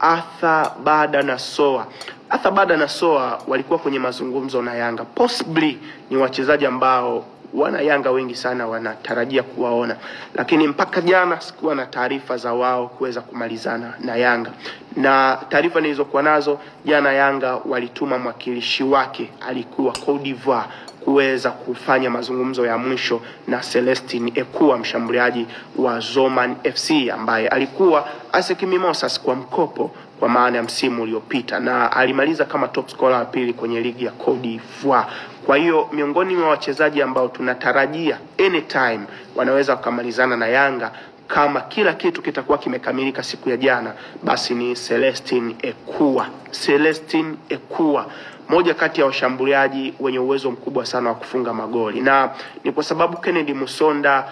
Arthur Bada na Soa. Arthur Bada na Soa walikuwa kwenye mazungumzo na Yanga. Possibly ni wachezaji ambao wana Yanga wengi sana wanatarajia kuwaona, lakini mpaka jana sikuwa na taarifa za wao kuweza kumalizana na Yanga. Na taarifa nilizokuwa nazo jana, Yanga walituma mwakilishi wake alikuwa Cote d'Ivoire kuweza kufanya mazungumzo ya mwisho na Celestin Ekua, mshambuliaji wa Zoman FC ambaye alikuwa ASEC Mimosas kwa mkopo kwa maana ya msimu uliopita, na alimaliza kama top scorer wa pili kwenye ligi ya Cote d'Ivoire. Kwa hiyo miongoni mwa wachezaji ambao tunatarajia anytime wanaweza kumalizana na Yanga kama kila kitu kitakuwa kimekamilika siku ya jana, basi ni Celestin Ekua. Celestin Ekua, moja kati ya washambuliaji wenye uwezo mkubwa sana wa kufunga magoli, na ni kwa sababu Kennedy Musonda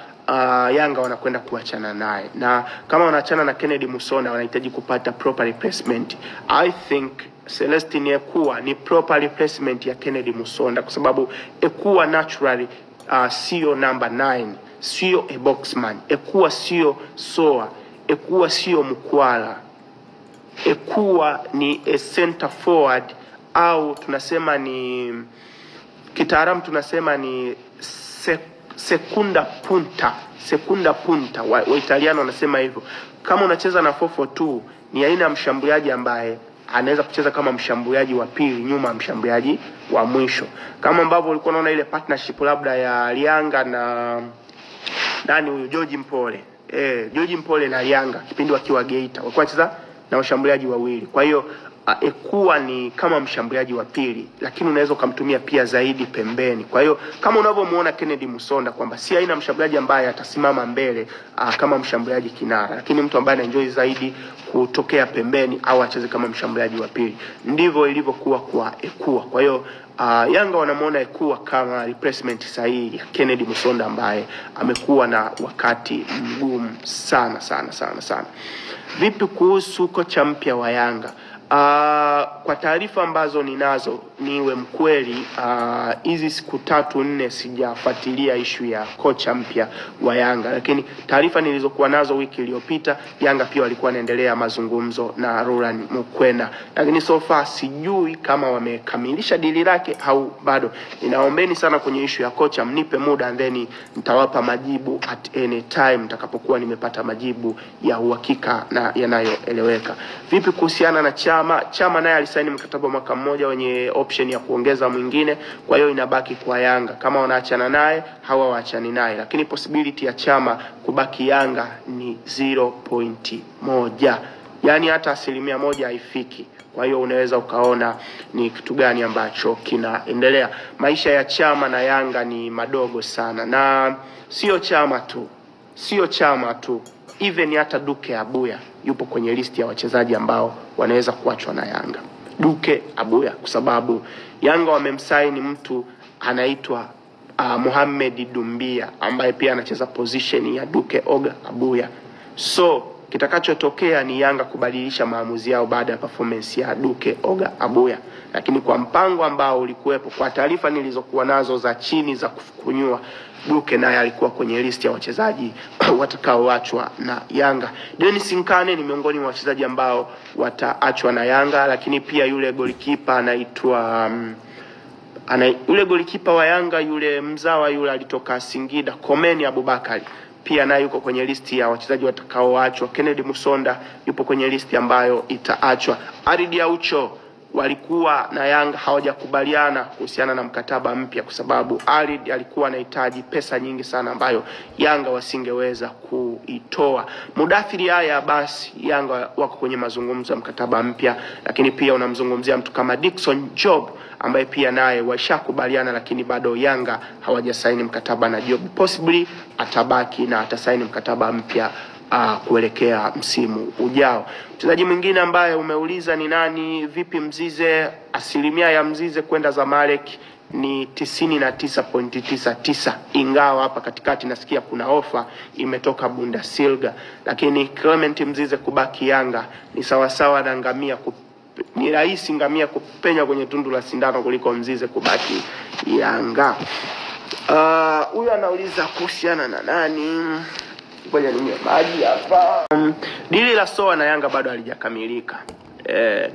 Yanga wanakwenda kuachana naye, na kama wanaachana na Kennedy Musonda wanahitaji kupata proper replacement. I think Celestin Ekua ni proper replacement ya Kennedy Musonda, kwa sababu Ekua naturally sio number 9, sio a boxman. Ekua sio Soa, Ekua sio Mkwala. Ekua ni a center forward, au tunasema ni kitaalamu tunasema ni sekunda punta. Wa Italiano wanasema hivyo. Kama unacheza na 4-4-2 ni aina ya mshambuliaji ambaye anaweza kucheza kama mshambuliaji wa pili nyuma mshambuliaji wa mwisho, kama ambavyo ulikuwa unaona ile partnership labda ya Lianga na nani huyu George Mpole. George Mpole na Lianga kipindi wakiwa Geita walikuwa wanacheza na washambuliaji wawili. Kwa hiyo Ekua ni kama mshambuliaji wa pili, lakini unaweza kumtumia pia zaidi pembeni. Kwa hiyo kama unavyomuona Kennedy Musonda kwamba si aina mshambuliaji ambaye atasimama mbele kama mshambuliaji kinara, lakini mtu ambaye anaenjoy zaidi kutokea pembeni au acheze kama mshambuliaji wa pili. Ndivyo ilivyokuwa kwa Ekua. Kwa hiyo Yanga wanamuona Ekua kama replacement sahihi ya Kennedy Musonda ambaye amekuwa na wakati mgumu sana. Vipi kuhusu kocha mpya wa Yanga? Kwa taarifa ambazo ninazo, niwe mkweli, hizi siku 3-4 sijafuatilia issue ya kocha mpya wa Yanga, lakini taarifa nilizokuwa nazo wiki iliyopita, Yanga pia walikuwa wanaendelea mazungumzo na Roland Mokwena, lakini so far sijui kama wamekamilisha dili lake au bado. Ninaombeni sana kwenye issue ya kocha, mnipe muda and then nitawapa majibu at any time nitakapokuwa nimepata majibu ya uhakika na yanayoeleweka. Vipi kuhusiana na Chama naye alisaini mkataba mwaka mmoja wenye option ya kuongeza mwingine, kwa hiyo inabaki kwa Yanga kama wanaachana naye hawa waachani naye, lakini possibility ya Chama kubaki Yanga ni 0.1, yani hata 1% haifiki. Kwa hiyo unaweza ukaona ni kitu gani ambacho kinaendelea. Maisha ya Chama na Yanga ni madogo sana, na sio Chama tu, even hata Duke Abuya yupo kwenye listi ya wachezaji ambao wanaweza kuachwa na Yanga. Duke Abuya, kwa sababu Yanga wamemsaini mtu anaitwa Mohamed Dumbia ambaye pia anacheza position ya Duke Oga Abuya. So kitakachotokea ni Yanga kubadilisha maamuzi yao baada ya performance ya Duke Oga Abuya, lakini kwa mpango ambao ulikuwepo, kwa taarifa nilizokuwa nazo za chini za kufukunyua, Duke naye alikuwa kwenye list ya wachezaji watakaoachwa na Yanga. Dennis Nkane ni miongoni mwa wachezaji ambao wataachwa na Yanga, lakini pia yule goalkeeper anaitwa yule goalkeeper wa Yanga yule mzawa yule alitoka Singida, Komeni Abubakari, pia naye yuko kwenye listi ya wachezaji watakaoachwa. Kennedy Musonda yupo kwenye listi ambayo itaachwa. Aridi Aucho walikuwa na Yanga hawajakubaliana kuhusiana na mkataba mpya, kwa sababu Alid alikuwa anahitaji pesa nyingi sana ambayo Yanga wasingeweza kuitoa. Mudathiri haya basi Yanga wako kwenye mazungumzo ya mkataba mpya, lakini pia unamzungumzia mtu kama Dickson Job ambaye pia naye washakubaliana, lakini bado Yanga hawajasaini mkataba na Job. Possibly atabaki na atasaini mkataba mpya kuelekea msimu ujao. Mchezaji mwingine ambaye umeuliza ni nani, vipi Mzize? Asilimia ya Mzize kwenda Zamalek ni 99.99, ingawa hapa katikati nasikia kuna ofa imetoka Bundesliga, lakini Clement Mzize kubaki Yanga ni sawasawa na ngamia ni rahisi ngamia kupenya kwenye tundu la sindano kuliko Mzize kubaki Yanga. Huyu anauliza kuhusiana na nani? Ngoja ninywe maji hapa. Dili la Soa na Yanga bado halijakamilika.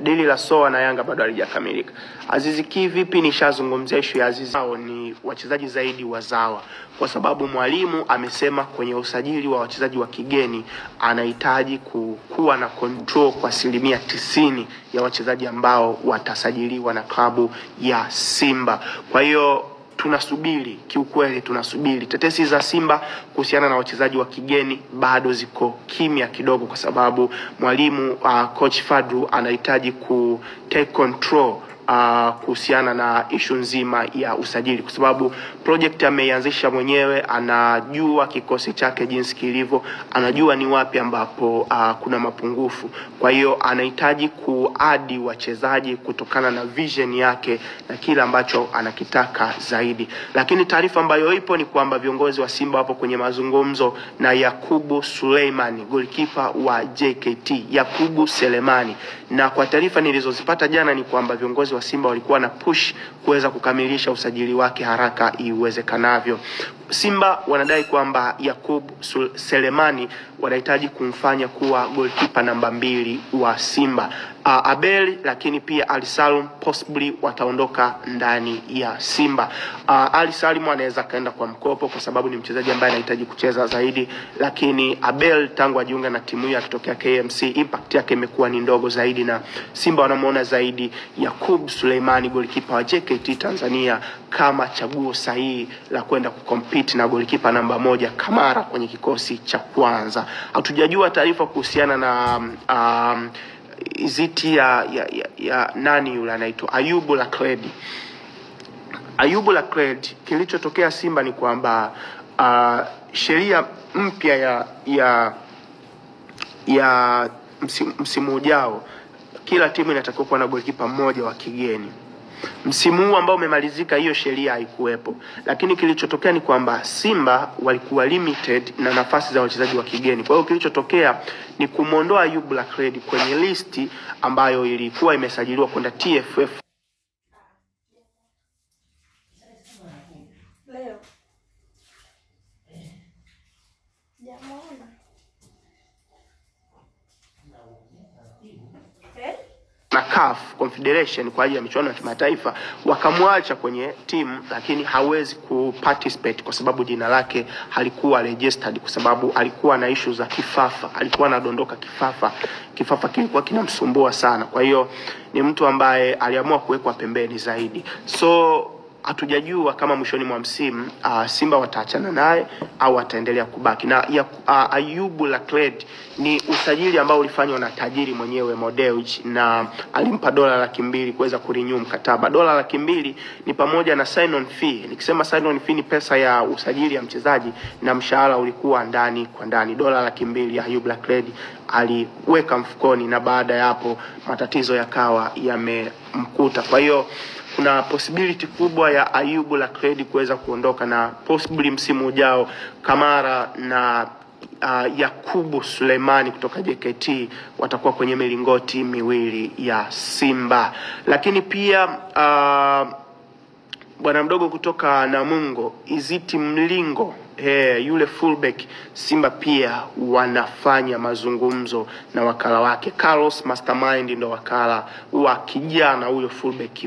Dili la Soa na Yanga bado halijakamilika. Aziz Ki vipi, nishazungumzia issue ya Aziz. Hao ni wachezaji zaidi wazawa, kwa sababu mwalimu amesema kwenye usajili wa wachezaji wa kigeni anahitaji kuwa na control kwa 90% ya wachezaji ambao watasajiliwa na klabu ya Simba. Kwa hiyo tunasubiri, kiukweli tunasubiri. Tetesi za Simba kuhusiana na wachezaji wa kigeni bado ziko kimya kidogo, kwa sababu mwalimu coach Fadlu anahitaji ku take control kuhusiana na issue nzima ya usajili, kwa sababu project ameianzisha mwenyewe, anajua kikosi chake jinsi kilivyo, anajua ni wapi ambapo kuna mapungufu. Kwa hiyo anahitaji kuadi wachezaji kutokana na vision yake na kila ambacho anakitaka zaidi. Lakini taarifa ambayo ipo ni kwamba viongozi wa Simba wapo kwenye mazungumzo na Yakubu Suleimani, goalkeeper wa JKT, Yakubu Selemani. Na kwa taarifa nilizozipata jana ni kwamba viongozi wa Simba walikuwa na push kuweza kukamilisha usajili wake haraka iwezekanavyo. Simba wanadai kwamba Yakub Selemani wanahitaji kumfanya kuwa goalkeeper namba 2 wa Simba. Abel lakini pia Ali Salum possibly wataondoka ndani ya Simba. Ali Salum anaweza kaenda kwa mkopo kwa sababu ni mchezaji ambaye anahitaji kucheza zaidi, lakini Abel tangu ajiunga na timu hii akitokea KMC impact yake imekuwa ni ndogo zaidi, na Simba wanamuona zaidi Yakub Suleimani, goalkeeper wa JKT Tanzania, kama chaguo sahihi la kwenda kucompete na goalkeeper namba 1 Kamara kwenye kikosi cha kwanza. Hatujajua taarifa kuhusiana na iziti ya nani yule anaitwa Ayubu Lakredi. Ayubu Lakredi, kilichotokea Simba ni kwamba sheria mpya ya msimu ujao kila timu inatakiwa kuwa na goalkeeper mmoja wa kigeni. Msimu huu ambao umemalizika hiyo sheria haikuwepo, lakini kilichotokea ni kwamba Simba walikuwa limited na nafasi za wachezaji wa kigeni. Kwa hiyo kilichotokea ni kumondoa Ayubu Lakredi kwenye listi ambayo ilikuwa imesajiliwa kwenda TFF. Leo na CAF Confederation kwa ajili ya michuano ya kimataifa wakamwacha kwenye timu, lakini hawezi kuparticipate kwa sababu jina lake halikuwa registered, kwa sababu alikuwa na issue za kifafa, alikuwa anadondoka kifafa kilikuwa kinamsumbua sana. Kwa hiyo ni mtu ambaye aliamua kuwekwa pembeni zaidi. So hatujajua kama mwishoni mwa msimu Simba wataachana naye au ataendelea kubaki. Na Ayubu Lakredi ni usajili ambao ulifanywa na tajiri mwenyewe Mo Dewji, na alimpa $200,000 kuweza kurenew mkataba. $200,000 ni pamoja na sign on fee. Nikisema sign on fee ni pesa ya usajili ya mchezaji na mshahara ulikuwa ndani kwa ndani. $200,000 ya Ayubu Lakredi aliweka mfukoni, na baada ya hapo matatizo yakawa yamemkuta. Kwa hiyo kuna possibility kubwa ya Ayubu Lakredi kuweza kuondoka, na possibly msimu ujao Kamara na Yakubu Suleimani kutoka JKT watakuwa kwenye milingoti miwili ya Simba. Lakini pia bwana mdogo kutoka Namungo, Iziti Mlingo, yule fullback, Simba pia wanafanya mazungumzo na wakala wake. Carlos Mastermind ndo wakala wa kijana huyo fullback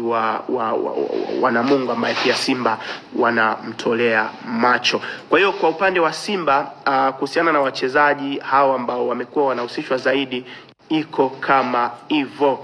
wa Namungo ambaye pia Simba wanamtolea macho. Kwa hiyo kwa upande wa Simba kuhusiana na wachezaji hao ambao wamekuwa wanahusishwa zaidi iko kama hivyo.